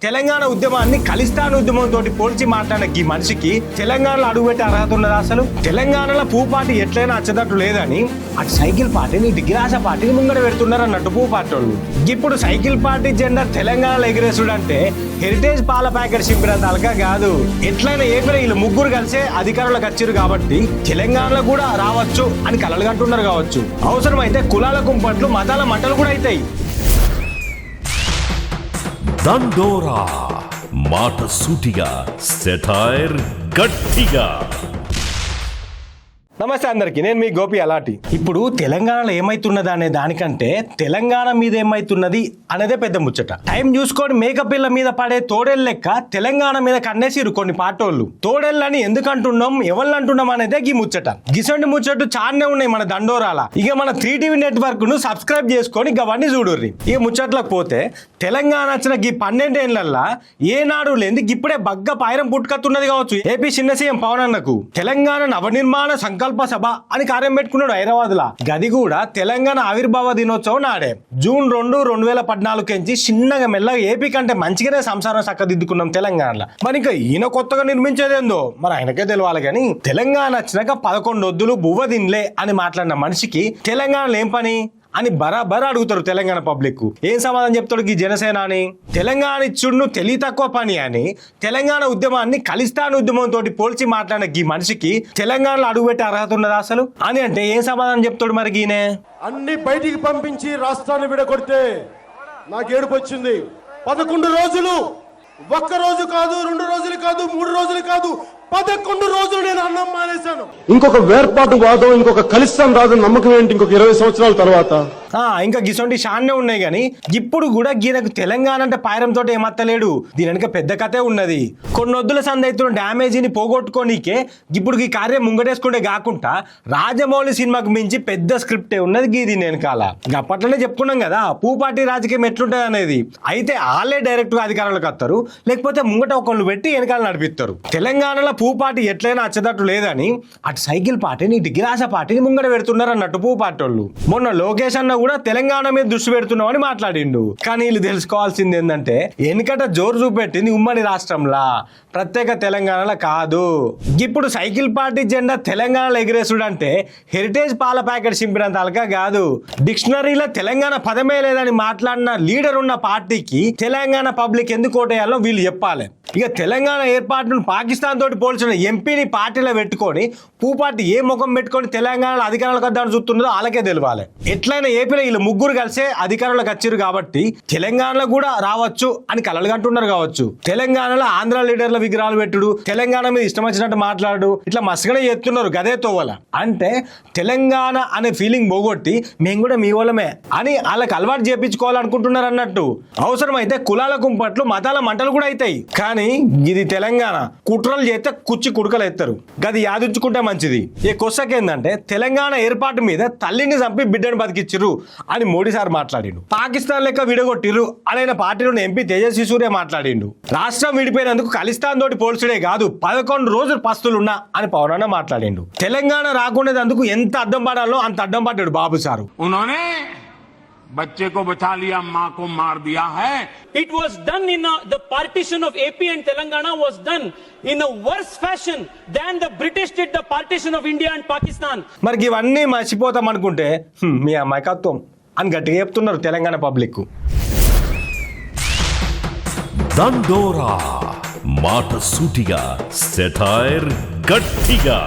తెలంగాణ ఉద్యమాన్ని ఖలిస్తాన్ ఉద్యమంతో పోల్చి మాట్లాడిన ఈ మనిషికి తెలంగాణలో అడుగుపెట్టే అర్హత ఉన్నదా? అసలు తెలంగాణలో పూపాటి ఎట్లయినా అచ్చదట్టు లేదని అటు సైకిల్ పార్టీని ఇటు గిరాస పార్టీని ముంగడ పెడుతున్నారు అన్నట్టు పూపాటి వాళ్ళు. ఇప్పుడు సైకిల్ పార్టీ జెండా తెలంగాణలో ఎగిరేసుడు అంటే హెరిటేజ్ పాల ప్యాకెట్ చింపినంత అలకా కాదు. ఎట్లయినా ఏపీ వీళ్ళు ముగ్గురు కలిసే అధికారులకు వచ్చారు కాబట్టి తెలంగాణలో కూడా రావచ్చు అని కలలు కంటున్నారు కావచ్చు. అవసరమైతే కులాల కుంపట్లు మతాల మంటలు కూడా అవుతాయి. దండోరా మాట సూటిగా, సెటైర్ గట్టిగా. నమస్తే అందరికి, నేను మీ గోపి అలాటి. ఇప్పుడు తెలంగాణలో ఏమైతున్నది అనే దానికంటే తెలంగాణ మీద ఏమైతున్నది అనేదే పెద్ద ముచ్చట. టైం చూసుకొని మేకపిల్ల మీద పడే తోడేళ్ళ లెక్క తెలంగాణ మీద కన్నేసిరు కొన్ని పాటోళ్ళు. తోడేళ్ళని ఎందుకు అంటున్నాం, ఎవరిని అంటున్నాం అనేదే ఈ ముచ్చట. గిసండి ముచ్చట్టు చాలానే ఉన్నాయి మన దండోరాల. ఇక మన 3TV నెట్వర్క్ ను సబ్స్క్రైబ్ చేసుకొని అవన్నీ చూడుర్రి. ఇక ముచ్చట్లకు పోతే తెలంగాణ వచ్చిన ఈ 12 ఏళ్లల్లా ఏనాడు లేని ఇప్పుడే బగ్గ పాయరం పుట్టుకత్తున్నది కావచ్చు ఏపీ చిన్న సీఎం పవన్ అన్నకు. తెలంగాణ నవనిర్మాణ సంకల్ప సభ అని కార్యం పెట్టుకున్నాడు హైదరాబాద్ లా. గది కూడా తెలంగాణ ఆవిర్భావ దినోత్సవం నాడే జూన్ 2, 2014 నుంచి చిన్నగా మెల్లగా ఏపీ కంటే మంచిగానే సంసారం చక్కదిద్దుకున్నాం తెలంగాణలో. మరి ఇంకా ఈయన కొత్తగా నిర్మించేదేందో మరి ఆయనకే తెలియాలి. కానీ తెలంగాణ వచ్చినాక 11 వద్దులు బువ్వ తినలే అని మాట్లాడిన మనిషికి తెలంగాణలో ఏం పని అని బరాబర్ అడుగుతారు తెలంగాణ పబ్లిక్. ఏం సమాధానం చెప్తాడు ఈ జనసేన అని? తెలంగాణ ఇచ్చుడును తెలివి తక్కువ పని అని తెలంగాణ ఉద్యమాన్ని ఖలిస్తాన్ ఉద్యమంతో పోల్చి మాట్లాడిన ఈ మనిషికి తెలంగాణలో అడుగుపెట్టే అర్హత ఉన్నదా అసలు అని అంటే ఏం సమాధానం చెప్తాడు మరి ఈయన? అన్ని బయటికి పంపించి రాష్ట్రాన్ని విడగొడితే నాకు ఏడుపు వచ్చింది. 11 రోజులు, ఒక్క రోజు కాదు, 2 రోజులు కాదు, 3 రోజులు కాదు, 11 రోజులు నేను అన్నం మానేశాను. ఇంకొక వేర్పాటు వాదం, ఇంకొక ఖలిస్తాన్ రాదని నమ్మకం ఏంటి ఇంకొక 20 సంవత్సరాల తర్వాత? ఇంకా గిసొంటి షాన్నే ఉన్నాయి కానీ ఇప్పుడు కూడా గీనకు తెలంగాణ అంటే పాయరంతో ఏమత్తలేడు. దీని వెనక పెద్ద కథే ఉన్నది. కొన్ని వద్దుల సందైతున్న డ్యామేజీని పోగొట్టుకోనికే ఇప్పుడు ఈ కార్యం ముంగటేసుకుంటే కాకుండా రాజమౌళి సినిమాకు మించి పెద్ద స్క్రిప్టే ఉన్నది దీని వెనకాల. అప్పట్లోనే చెప్పుకున్నాం కదా పూపాటి రాజకీయం ఎట్లుంటది అనేది. అయితే వాళ్ళే డైరెక్ట్ గా అధికారంలోకి వస్తారు, లేకపోతే ముంగట ఒకళ్ళు పెట్టి వెనకాల నడిపిస్తారు. తెలంగాణలో పూపాటి ఎట్లయినా అచ్చదట్టు లేదని అటు సైకిల్ పార్టీని ఇటు గిరాస పార్టీని ముంగట పెడుతున్నారు అన్నట్టు పూపాటి వాళ్ళు. మొన్న లోకేష్ అన్న కూడా తెలంగాణ మీద దృష్టి పెడుతున్నామని మాట్లాడిండు. కానీ వీళ్ళు తెలుసుకోవాల్సింది ఏంటంటే వెనుకట జోరు చూపెట్టింది ఉమ్మడి రాష్ట్రంలా, ప్రత్యేక తెలంగాణలో కాదు. ఇప్పుడు సైకిల్ పార్టీ జెండా తెలంగాణలో ఎగిరేసుడు అంటే హెరిటేజ్ పాల ప్యాకెట్ చింపినంత అలకా కాదు. డిక్షనరీలో తెలంగాణ పదమే లేదని మాట్లాడిన లీడర్ ఉన్న పార్టీకి తెలంగాణ పబ్లిక్ ఎందుకు ఓటేయాలో వీళ్ళు చెప్పాలి. ఇక తెలంగాణ ఏర్పాటును పాకిస్తాన్ తోటి పోల్చిన ఎంపీని పార్టీలో పెట్టుకొని పూపార్టీ ఏ ముఖం పెట్టుకొని తెలంగాణలో అధికారులకు వద్దామని చూస్తున్నదో వాళ్ళకే తెలియాలి. ఎట్లయినా ఏపీలో వీళ్ళు ముగ్గురు కలిసే అధికారంలోకి వచ్చారు కాబట్టి తెలంగాణలో కూడా రావచ్చు అని కలలు కంటున్నారు కావచ్చు. తెలంగాణలో ఆంధ్ర లీడర్ల విగ్రహాలు పెట్టుడు, తెలంగాణ మీద ఇష్టం వచ్చినట్టు మాట్లాడు, ఇట్లా మసగనే చేస్తున్నారు గదే తోవల. అంటే తెలంగాణ అనే ఫీలింగ్ పోగొట్టి మేము కూడా మీ వాళ్ళమే అని వాళ్ళకి అలవాటు చేపించుకోవాలనుకుంటున్నారు అన్నట్టు. అవసరమైతే కులాల కుంపట్లు మతాల మంటలు కూడా అవుతాయి. కానీ ఇది తెలంగాణ, కుట్రలు చేస్తే కుచ్చి కుడుకలు ఎత్తారు. గది యాదించుకుంటే మంచిది. ఈ కొసకేందంటే తెలంగాణ ఏర్పాటు మీద తల్లిని చంపి బిడ్డను బతికిచ్చిర్రు అని మోడీ సార్ మాట్లాడిండు. పాకిస్తాన్ లెక్క విడగొట్టిర్రు అని పార్టీలోని ఎంపీ తేజస్వి సూర్య మాట్లాడిండు. రాష్ట్రం విడిపోయినందుకు ఖలిస్తాన్ తోటి పోల్చుడే కాదు 11 రోజులు పస్తులున్నా అని పవన్ అన్న మాట్లాడిండు. తెలంగాణ రాకుండేందుకు ఎంత అడ్డం పడాలో అంత అడ్డం పడ్డాడు బాబు సారు. बच्चे को बचा लिया, माँ को मार दिया है. It was done the partition of AP and Telangana was done in a worse fashion than the British did the partition of India and Pakistan. మరి ఇవన్నీ మర్చిపోతాం అనుకుంటే మీ అమాయకత్వం అని గట్టిగా చెప్తున్నారు తెలంగాణ పబ్లిక్. దండోరా మాట సూటిగా, సెటైర్ గట్టిగా.